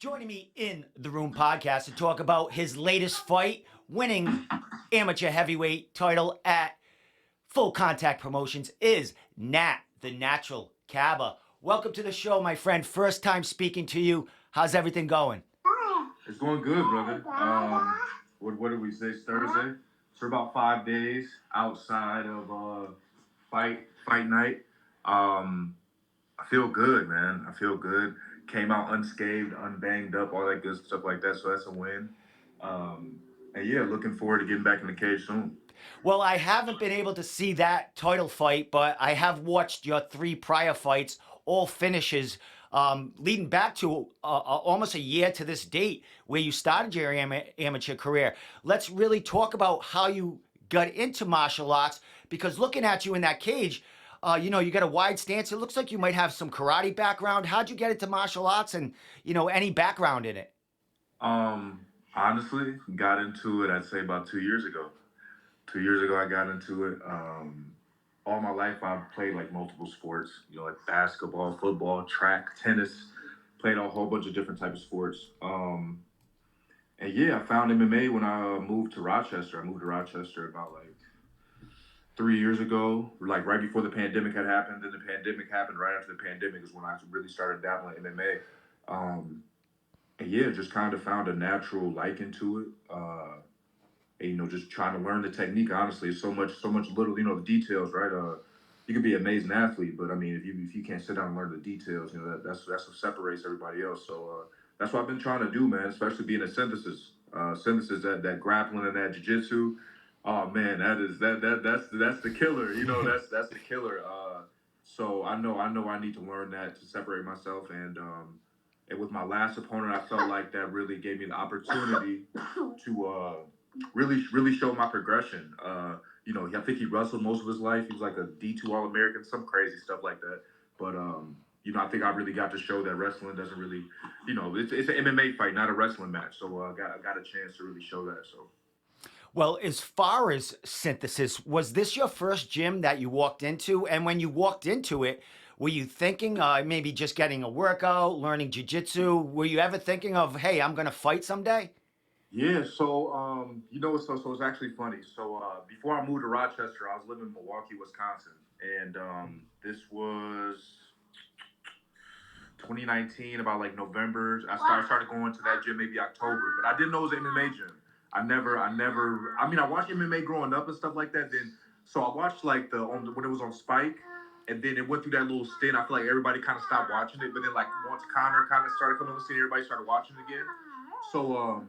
Joining me in the room podcast to talk about his latest fight, winning amateur heavyweight title at Full Contact Promotions, is Nat, the natural Kabba. Welcome to the show, my friend. First time speaking to you. How's everything going? It's going good, brother. What did we say? It's Thursday. For about 5 days outside of fight night. I feel good, man. I feel good. Came out unscathed, unbanged up, all that good stuff like that. So that's a win. And yeah, looking forward to getting back in the cage soon. Well, I haven't been able to see that title fight, but I have watched your three prior fights, all finishes, leading back to almost a year to this date where you started your amateur career. Let's really talk about how you got into martial arts, because looking at you in that cage, you got a wide stance. It looks like you might have some karate background. How'd you get into martial arts and, any background in it? Honestly, got into it, I'd say about 2 years ago. 2 years ago, I got into it. All my life, I've played like multiple sports, like basketball, football, track, tennis, played a whole bunch of different types of sports. And yeah, I found MMA when I moved to Rochester. I moved to Rochester about like 3 years ago, like right before the pandemic had happened. Then the pandemic happened. Right after the pandemic is when I really started dabbling in MMA. And yeah, just kind of found a natural liking to it. And, just trying to learn the technique. Honestly, it's so much little, the details, right? You can be an amazing athlete, but I mean, if you can't sit down and learn the details, that's what separates everybody else. So that's what I've been trying to do, man. Especially being a synthesis, that grappling and that jiu-jitsu. Oh man, that's the killer. That's the killer. So I know I need to learn that to separate myself, and with my last opponent, I felt like that really gave me the opportunity to really show my progression. I think he wrestled most of his life. He was like a D2 All American, some crazy stuff like that. But I think I really got to show that wrestling doesn't really, it's an MMA fight, not a wrestling match. So I got a chance to really show that. So. Well, as far as synthesis, was this your first gym that you walked into? And when you walked into it, were you thinking maybe just getting a workout, learning jujitsu? Were you ever thinking of, hey, I'm going to fight someday? Yeah, so so it's actually funny. So before I moved to Rochester, I was living in Milwaukee, Wisconsin, and this was 2019, about like November. I started going to that gym maybe October, but I didn't know it was an MMA gym. I mean, I watched MMA growing up and stuff like that. Then, so I watched like when it was on Spike, and then it went through that little stint. I feel like everybody kind of stopped watching it, but then like once Connor kind of started coming on the scene, everybody started watching it again. So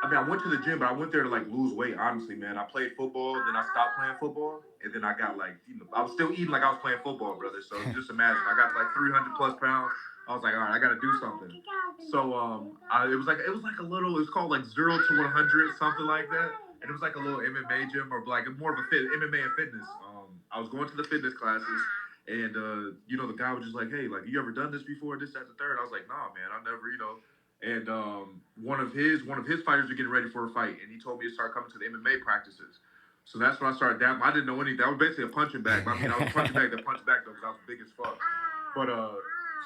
I mean, I went to the gym, but I went there to like lose weight. Honestly, man, I played football, then I stopped playing football, and then I got like, I was still eating like I was playing football, brother. So just imagine, I got like 300 plus pounds. I was like, all right, I got to do something. So it was like a little. It's called like 0 to 100, something like that. And it was like a little MMA gym, or like more of a MMA and fitness. I was going to the fitness classes, and the guy was just like, hey, like, you ever done this before? This, that, the third. I was like, nah, man, I never. And one of his fighters were getting ready for a fight, and he told me to start coming to the MMA practices. So that's when I started dabbling. I didn't know anything. I was basically a punching bag. I mean, I was a punching bag that punched back though, because I was big as fuck. But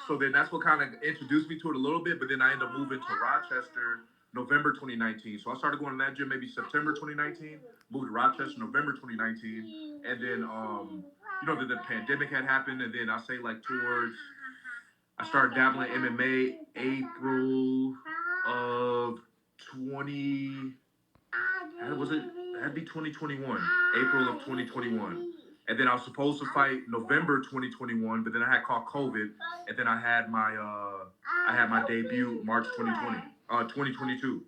so then that's what kind of introduced me to it a little bit. But then I ended up moving to Rochester November 2019. So I started going to that gym maybe September 2019. Moved to Rochester November 2019, and then the pandemic had happened, and then I say like towards. I started dabbling in MMA April of 20. Was it? That'd be 2021. April of 2021. And then I was supposed to fight November 2021, but then I had caught COVID, and then I had my debut March 2022.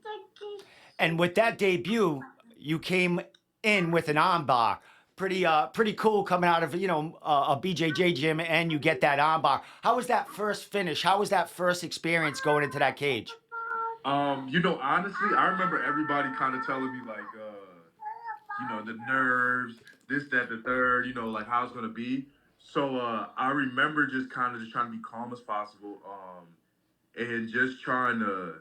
And with that debut, you came in with an armbar. Pretty cool coming out of a BJJ gym, and you get that armbar. How was that first finish? How was that first experience going into that cage? Honestly, I remember everybody kind of telling me like, the nerves, this, that, the third, like how it's gonna be. So I remember just trying to be calm as possible, and just trying to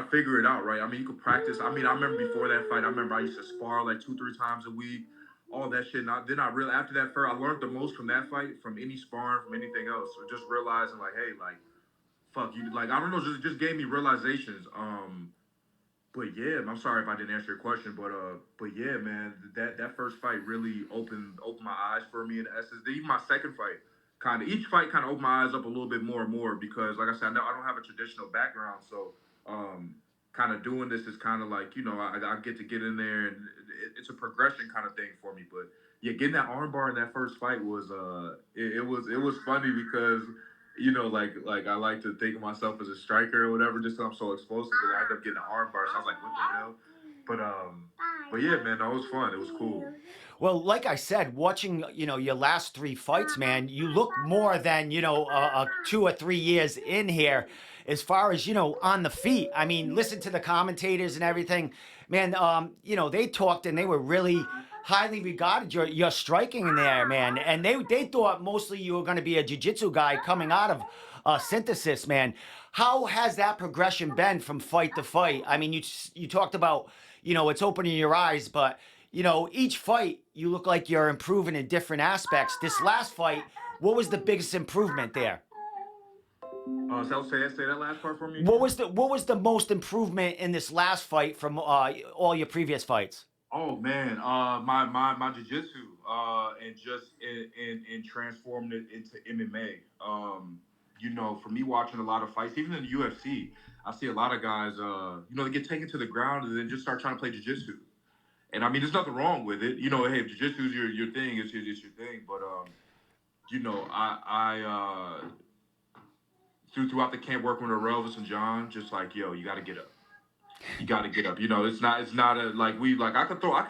figure it out, right? I mean, you could practice. I mean, I remember before that fight, I remember I used to spar like 2-3 times a week, all that shit. Then I really, after that fight, I learned the most from that fight, from any sparring, from anything else. So just realizing like, hey, like fuck you, like I don't know, just gave me realizations. But yeah, I'm sorry if I didn't answer your question, but yeah, man, that first fight really opened my eyes for me in essence. Even my second fight, each fight kind of opened my eyes up a little bit more and more because, like I said, I don't have a traditional background, so um, kind of doing this is kind of like I get to get in there and it's a progression kind of thing for me. But yeah, getting that armbar in that first fight was it was funny because like I like to think of myself as a striker or whatever, just 'cause I'm so explosive, and I end up getting an arm bar. So I was like, what the hell? But yeah, man, that was fun. It was cool. Well, like I said, watching your last three fights, man, you look more than 2 or 3 years in here, as far as on the feet. I mean, listen to the commentators and everything, man. They talked and they were really highly regarded your striking in there, man. And they thought mostly you were going to be a jiu-jitsu guy coming out of synthesis, man. How has that progression been from fight to fight? I mean, you talked about it's opening your eyes, but each fight you look like you're improving in different aspects. This last fight, what was the biggest improvement there? So say that last part for me What again. was the most improvement in this last fight from all your previous fights? Oh man, my jujitsu, and just in transforming it into MMA. For me watching a lot of fights, even in the UFC, I see a lot of guys, they get taken to the ground and then just start trying to play jujitsu. And I mean, there's nothing wrong with it. Hey, if jujitsu is your thing, it's your thing. But I throughout the camp working with Elvis and John, just like you got to get up. You got to get up. It's not a like we like I could throw up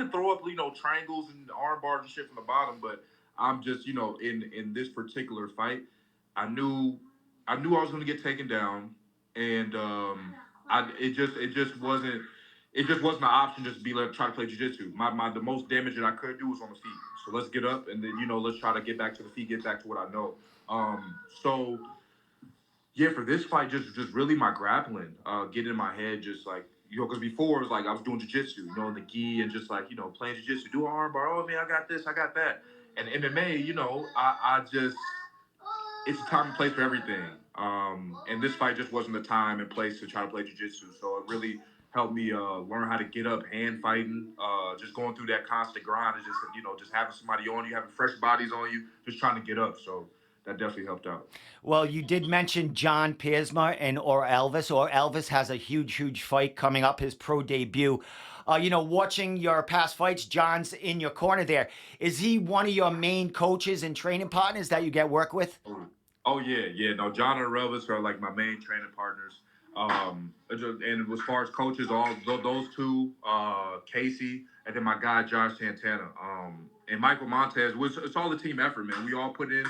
triangles and arm bars and shit from the bottom, but I'm just in this particular fight, I knew I knew I was going to get taken down, and it just wasn't an option just to be like try to play jiu-jitsu. The most damage that I could do was on the feet. So let's get up and then let's try to get back to the feet, get back to what I know. So yeah, for this fight, just really my grappling, getting in my head, just like because before it was like I was doing jujitsu, in the gi and just like playing jujitsu, do an arm bar. Oh man, I got this, I got that. And MMA, I just it's a time and place for everything. And this fight just wasn't the time and place to try to play jiu-jitsu. So it really helped me learn how to get up, hand fighting, just going through that constant grind and just having somebody on you, having fresh bodies on you, just trying to get up. So that definitely helped out. Well, you did mention John Piersma and or Elvis. Or Elvis has a huge fight coming up, his pro debut. Watching your past fights, John's in your corner there. Is he one of your main coaches and training partners that you get work with? Oh yeah, yeah. No, John and Revis are like my main training partners. And as far as coaches, all those two, Casey, and then my guy Josh Santana, and Michael Montez. It's all a team effort, man. We all put in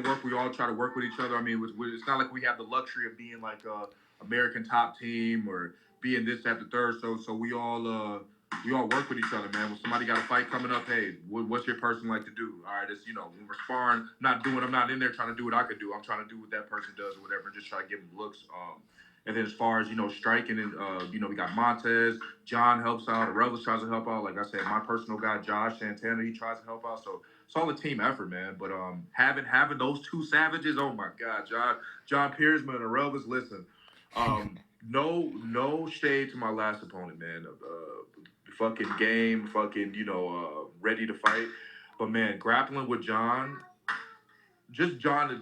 work. We all try to work with each other. I mean, it's not like we have the luxury of being like a American top team or being this, that, the third. So we all work with each other, man. When somebody got a fight coming up, hey, what's your person like to do? All right, it's when we're sparring, I'm not in there trying to do what I could do. I'm trying to do what that person does or whatever, and just try to give them looks. And then as far as striking and we got Montez, John helps out, Revis tries to help out. Like I said, my personal guy Josh Santana, he tries to help out. So it's all a team effort, man. But having those two savages, oh my God, John Piersman and Revis, listen. No shade to my last opponent, man. Fucking game, fucking ready to fight. But man, grappling with John, just John.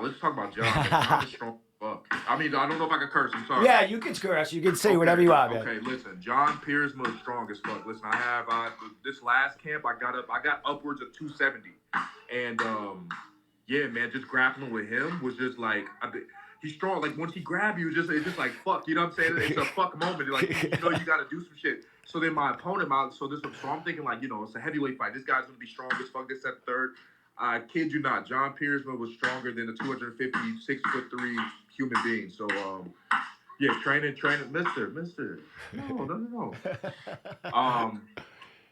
Let's talk about John. John is strong. Fuck. I mean, I don't know if I can curse. I'm sorry. Yeah, you can curse. You can say whatever Okay, you want, man. okay. Listen, John Piersma is strong as fuck. Listen, this last camp, I got upwards of 270, and yeah, man, just grappling with him was just like he's strong. Like once he grab you, it's just like fuck. You know what I'm saying? It's a fuck moment. Like you got to do some shit. So then my opponent, so I'm thinking like it's a heavyweight fight. This guy's gonna be strong as fuck. This at the third. I kid you not, John Piersma was stronger than a 250, 6'3" human being. So yeah, training, Mister. No.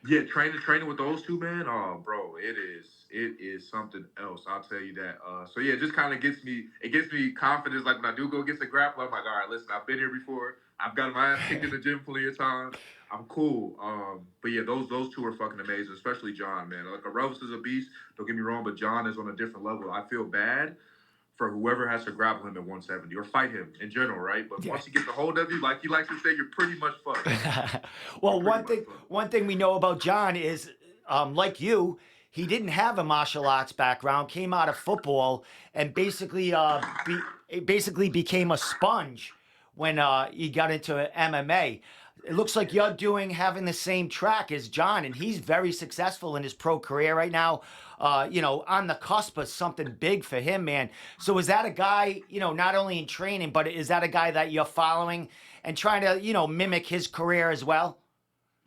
Yeah, training with those two, man. Oh, bro, it is something else. I'll tell you that. So yeah, it just kind of gives me confidence. Like when I do go against the grappler, I'm like, all right, listen, I've been here before. I've got my ass kicked in the gym plenty of times. I'm cool. But yeah, those two are fucking amazing, especially John, man. Like Revis is a beast. Don't get me wrong, but John is on a different level. I feel bad for whoever has to grapple him at 170 or fight him in general, right? But Yeah. once he gets a hold of you, like he likes to say, you're pretty much fucked. You're Well, pretty much fucked. one thing we know about John is, like you, he didn't have a martial arts background, came out of football, and basically became a sponge when he got into MMA. It looks like you're having the same track as John, and he's very successful in his pro career right now. On the cusp of something big for him, man. So is that a guy, not only in training, but is that a guy that you're following and trying to, mimic his career as well?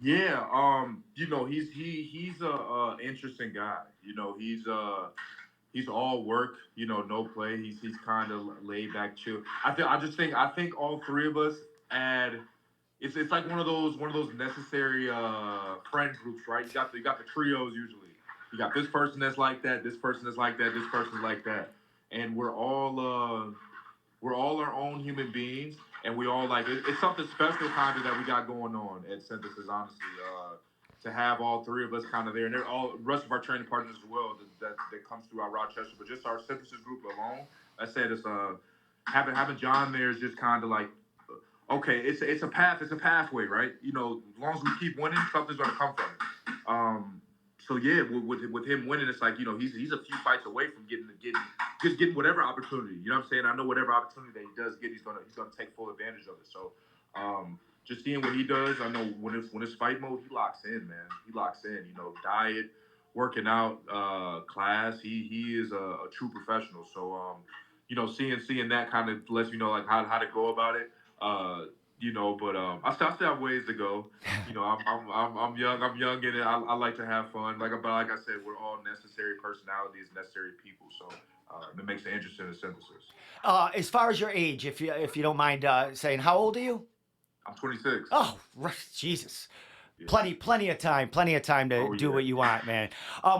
Yeah, he's a interesting guy. He's all work, no play. He's kind of laid back, chill. I think all three of us add. It's like one of those necessary friend groups, right? You got the trios usually. You got this person that's like that, this person that's like that, this person's like that, and we're all our own human beings, and we all it's something special kind of that we got going on at Synthesis. Honestly, to have all three of us kind of there, and they're all the rest of our training partners as well that comes through our Rochester, but just our Synthesis group alone. I said it's having John there is just kind of like okay, it's a path, it's a pathway, right? As long as we keep winning, something's gonna come from it. So yeah, with him winning, it's like he's a few fights away from getting whatever opportunity. You know what I'm saying? I know whatever opportunity that he does get, he's gonna take full advantage of it. So just seeing what he does, I know when it's fight mode, he locks in, man. He locks in. Diet, working out, class. He is a true professional. So seeing that kind of lets you know like how to go about it. But I still have ways to go. I'm young. I'm young, and I like to have fun. Like I said, we're all necessary personalities, necessary people. So it makes it interesting in synthesis. As far as your age, if you don't mind saying, how old are you? I'm 26. Oh, Jesus. Yeah. Plenty of time to Oh do yeah. what you want, man.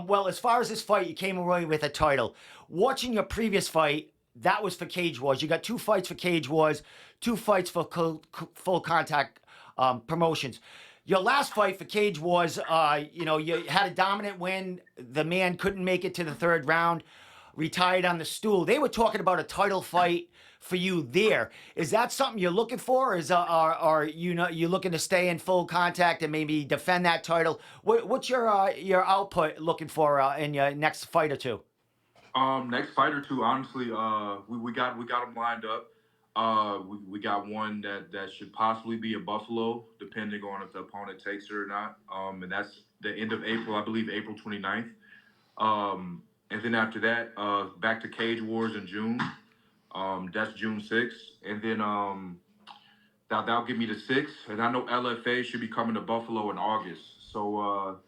Well, as far as this fight, you came away with a title. Watching your previous fight, that was for Cage Wars. You got 2 fights for Cage Wars, 2 fights for full contact promotions. Your last fight for Cage Wars, you had a dominant win. The man couldn't make it to the 3rd round, retired on the stool. They were talking about a title fight for you there. Is that something you're looking for? Are you looking to stay in full contact and maybe defend that title? What's your output looking for in your next fight or two? Next fight or two, honestly, we got them lined up. We got one that should possibly be a Buffalo, depending on if the opponent takes it or not. And that's the end of April, I believe, April 29th. And then after that, back to Cage Wars in June. That's June 6th, and then that'll give me the 6th. And I know LFA should be coming to Buffalo in August, so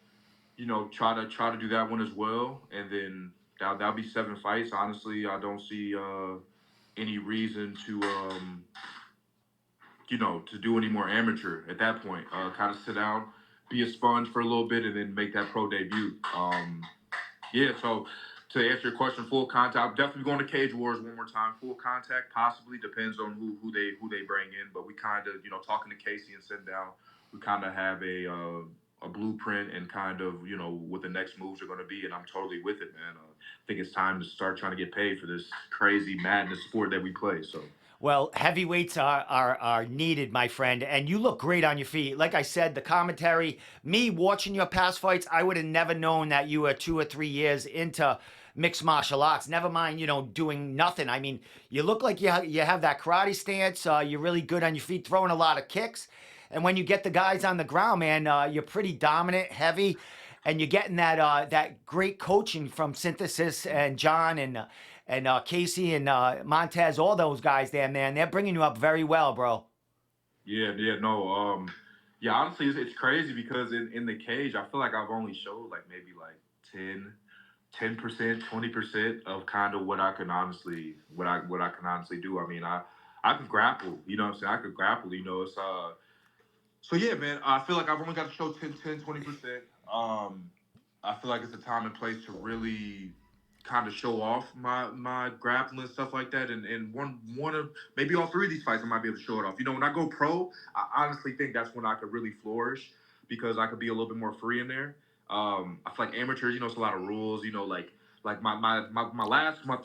try to do that one as well, and then that'll be 7 fights. Honestly, I don't see any reason to do any more amateur at that point. Kind of sit down, be a sponge for a little bit, and then make that pro debut. Yeah, so to answer your question, full contact. I'm definitely going to Cage Wars one more time. Full contact, possibly depends on who they bring in. But we kind of talking to Casey and sitting down, we kind of have a blueprint and kind of what the next moves are going to be. And I'm totally with it, man. I think it's time to start trying to get paid for this crazy madness sport that we play. So. Well, heavyweights are needed, my friend, and you look great on your feet. Like I said, the commentary, me watching your past fights, I would have never known that you were 2 or 3 years into mixed martial arts. Never mind, doing nothing. I mean, you look like you have that karate stance. You're really good on your feet, throwing a lot of kicks. And when you get the guys on the ground, man, you're pretty dominant, heavy, and you're getting that great coaching from Synthesis and John and Casey and Montez, all those guys there, man. They're bringing you up very well, bro. Yeah, no. Yeah, honestly, it's crazy because in the cage, I feel like I've only showed like maybe like 10%, 20% of kind of what I can honestly do. I mean, I can grapple, you know what I'm saying? I could grapple, it's so yeah, man, I feel like I've only got to show 20%. I feel like it's a time and place to really kind of show off my grappling and stuff like that. And one of maybe all three of these fights I might be able to show it off. When I go pro, I honestly think that's when I could really flourish because I could be a little bit more free in there. I feel like amateurs, it's a lot of rules, like Like my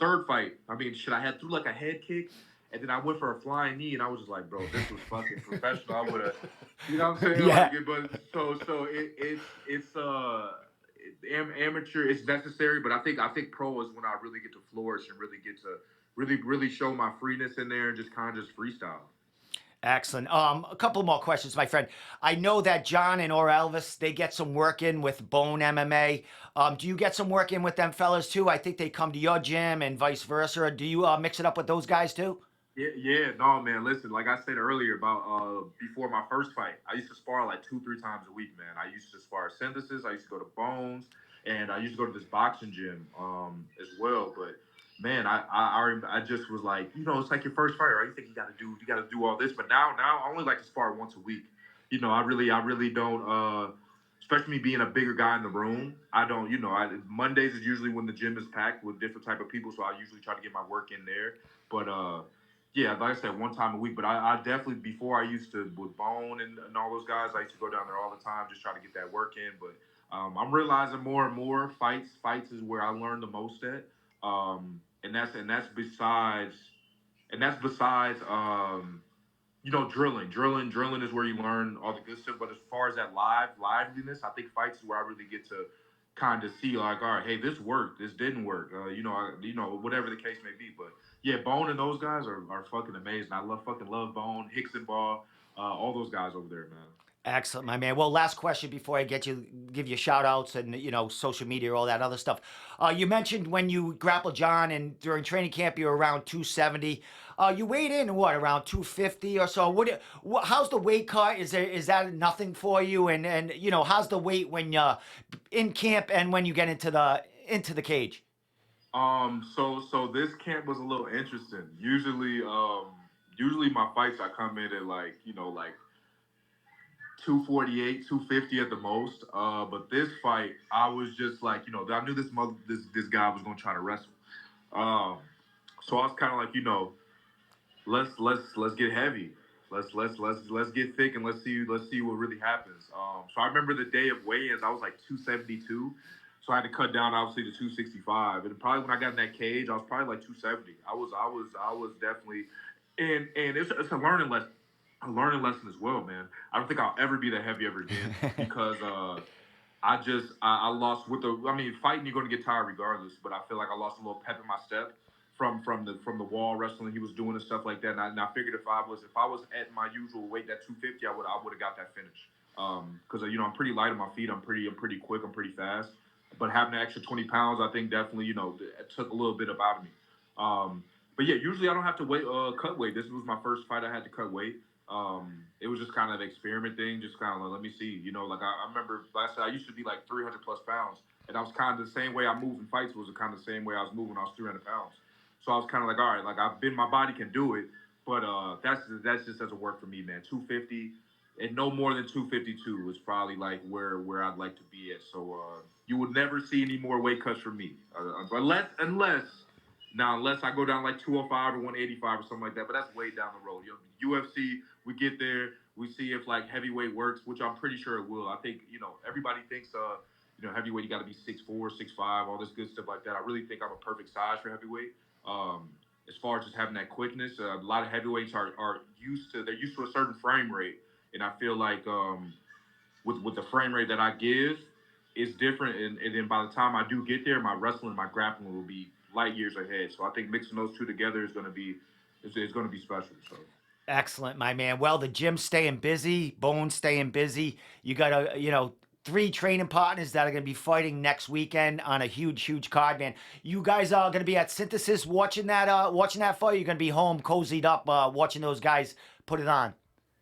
third fight. I mean, shit, I had threw like a head kick, and then I went for a flying knee, and I was just like, bro, if this was fucking professional, I would have. You know what I'm saying? Yeah. Like, but amateur. It's necessary, but I think pro is when I really get to flourish and really get to really show my freeness in there and just kind of just freestyle. Excellent. A couple more questions, my friend. I know that John and or Elvis, they get some work in with Bone MMA. Do you get some work in with them fellas too? I think they come to your gym and vice versa. Do you mix it up with those guys too? Yeah, no, man. Listen, like I said earlier about before my first fight, I used to spar like 2, 3 times a week, man. I used to spar Synthesis. I used to go to Bones, and I used to go to this boxing gym as well. But man, I just was like, it's like your first fight, right? You think you got to do all this, but now I only like to spar once a week. I really don't. Especially me being a bigger guy in the room, I don't. Mondays is usually when the gym is packed with different type of people, so I usually try to get my work in there. But yeah, like I said, 1 time a week. But I definitely before I used to with Bone and all those guys, I used to go down there all the time, just try to get that work in. But I'm realizing more and more fights is where I learn the most at. And that's besides drilling is where you learn all the good stuff. But as far as that liveliness, I think fights is where I really get to kind of see like, all right, hey, this worked, this didn't work, whatever the case may be. But yeah, Bone and those guys are fucking amazing. I love Bone, Hicks and Ball, all those guys over there, man. Excellent, my man. Well, last question before I give you shout outs and social media, all that other stuff. You mentioned when you grappled John and during training camp you were around 270. You weighed in what around 250 or so. How's the weight cut? Is that nothing for you? And how's the weight when you in camp and when you get into the cage? So this camp was a little interesting. Usually my fights I come in at like 248, 250 at the most. But this fight, I was just like, I knew this guy was gonna try to wrestle. Um, so I was kind of like, let's get heavy. Let's get thick and let's see what really happens. So I remember the day of weigh-ins, I was like 272. So I had to cut down obviously to 265. And probably when I got in that cage, I was probably like 270. I was definitely and it's a learning lesson as well, man. I don't think I'll ever be that heavy ever again because I lost with the. I mean, fighting you're going to get tired regardless, but I feel like I lost a little pep in my step from the wall wrestling he was doing and stuff like that. And I figured if I was at my usual weight, that 250, I would have got that finish. Because I'm pretty light on my feet. I'm pretty quick. I'm pretty fast. But having an extra 20 pounds, I think definitely it took a little bit out of me. But yeah, usually I don't have to cut weight. This was my first fight I had to cut weight. It was just kind of an experiment thing, just kind of like, let me see. Like I remember last time I used to be like 300 plus pounds, and I was kind of the same way I moved in fights was kind of the same way I was moving when I was 300 pounds. So I was kind of like, all right, like my body can do it, but that's just doesn't work for me, man. 250 and no more than 252 is probably like where I'd like to be at. So you would never see any more weight cuts from me, unless I go down like 205 or 185 or something like that. But that's way down the road. UFC, we get there, we see if like heavyweight works, which I'm pretty sure it will. I think everybody thinks heavyweight you got to be 6'4", 6'5", all this good stuff like that. I really think I'm a perfect size for heavyweight. As far as just having that quickness, a lot of heavyweights are used to a certain frame rate, and I feel like with the frame rate that I give, it's different. And then by the time I do get there, my wrestling, my grappling will be light years ahead. So I think mixing those two together is going to be special. So. Excellent, my man. Well, the gym's staying busy, Bone's staying busy. You got three training partners that are going to be fighting next weekend on a huge, huge card, man. You guys are going to be at Synthesis watching that fight. You're going to be home, cozied up, watching those guys put it on.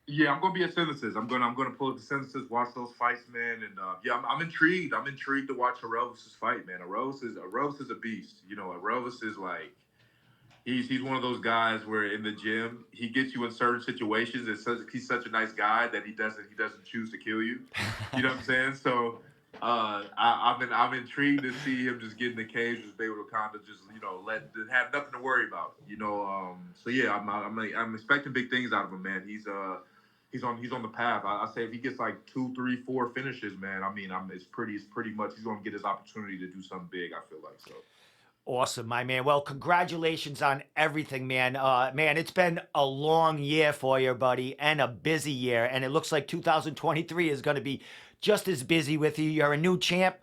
Yeah, I'm gonna be at Synthesis. I'm gonna pull up the Synthesis, watch those fights, man, and yeah, I'm intrigued. I'm intrigued to watch Arovis's fight, man. Arovis is a beast. Arovis is like he's one of those guys where in the gym he gets you in certain situations. He's such a nice guy that he doesn't choose to kill you. You know what I'm saying? So I'm intrigued to see him just get in the cage, just be able to kind of just have nothing to worry about. So yeah, I'm expecting big things out of him, man. He's on the path. I say if he gets like 2, 3, 4 finishes, man. I mean, it's pretty much he's gonna get his opportunity to do something big. I feel like so. Awesome, my man. Well, congratulations on everything, man. Man, it's been a long year for you, buddy, and a busy year. And it looks like 2023 is going to be just as busy with you. You're a new champ,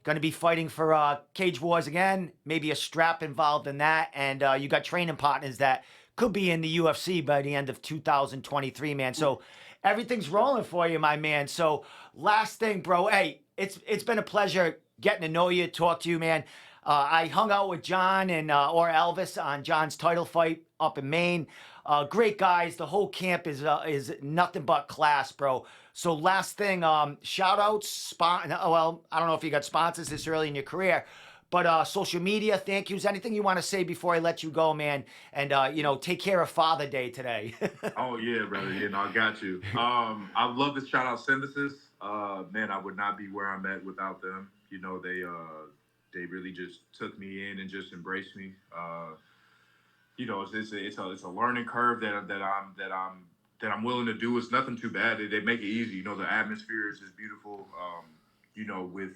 going to be fighting for Cage Wars again, maybe a strap involved in that. And you got training partners that could be in the UFC by the end of 2023, man. So everything's rolling for you, my man. So last thing, bro. Hey, it's been a pleasure getting to know you, talk to you, man. I hung out with John and or Elvis on John's title fight up in Maine. Great guys. The whole camp is nothing but class, bro. So last thing, shout outs, well, I don't know if you got sponsors this early in your career, but social media, thank yous. Anything you want to say before I let you go, man? And take care of Father Day today. Oh yeah, brother. Yeah, no, I got you. I love to shout out Synthesis. Man, I would not be where I'm at without them. They really just took me in and just embraced me. It's a learning curve that I'm willing to do. It's nothing too bad. They make it easy. The atmosphere is just beautiful. With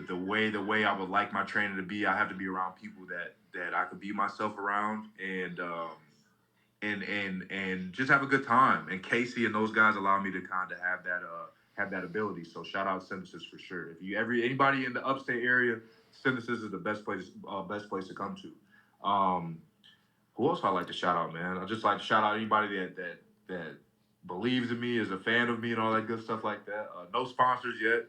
the way I would like my training to be, I have to be around people that I could be myself around and just have a good time. And Casey and those guys allow me to kind of have that ability. So shout out Synthesis for sure. If anybody in the upstate area, Synthesis is the best place to come to. Who else I like to shout out, man? I just like to shout out anybody that believes in me, is a fan of me, and all that good stuff like that. No sponsors yet.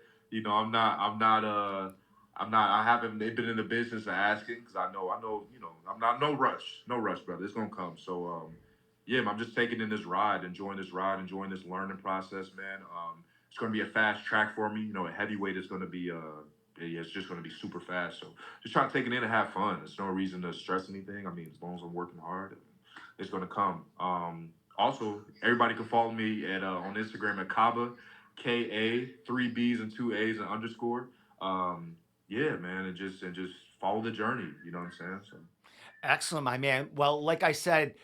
I haven't. They've been in the business of asking because I know. I'm not no rush, brother. It's gonna come. So, yeah, man, I'm just taking in this ride, enjoying this learning process, man. It's gonna be a fast track for me. A heavyweight is gonna be it's just gonna be super fast. So just try to take it in and have fun. There's no reason to stress anything. I mean, as long as I'm working hard, it's gonna come. Also, everybody can follow me at on Instagram at Kabba, KA, 3 B's and 2 A's and underscore. Yeah, man, and just follow the journey. You know what I'm saying? So Excellent, my man. Well, like I said,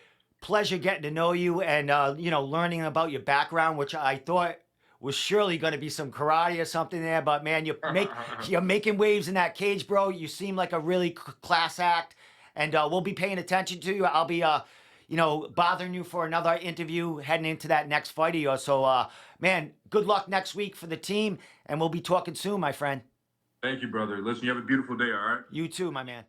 pleasure getting to know you and learning about your background, which I thought was surely going to be some karate or something there. But man, you're making waves in that cage, bro. You seem like a really class act, and we'll be paying attention to you. I'll be bothering you for another interview heading into that next fight of yours. So, man, good luck next week for the team, and we'll be talking soon, my friend. thank you, brother. Listen, you have a beautiful day. All right. You too, my man.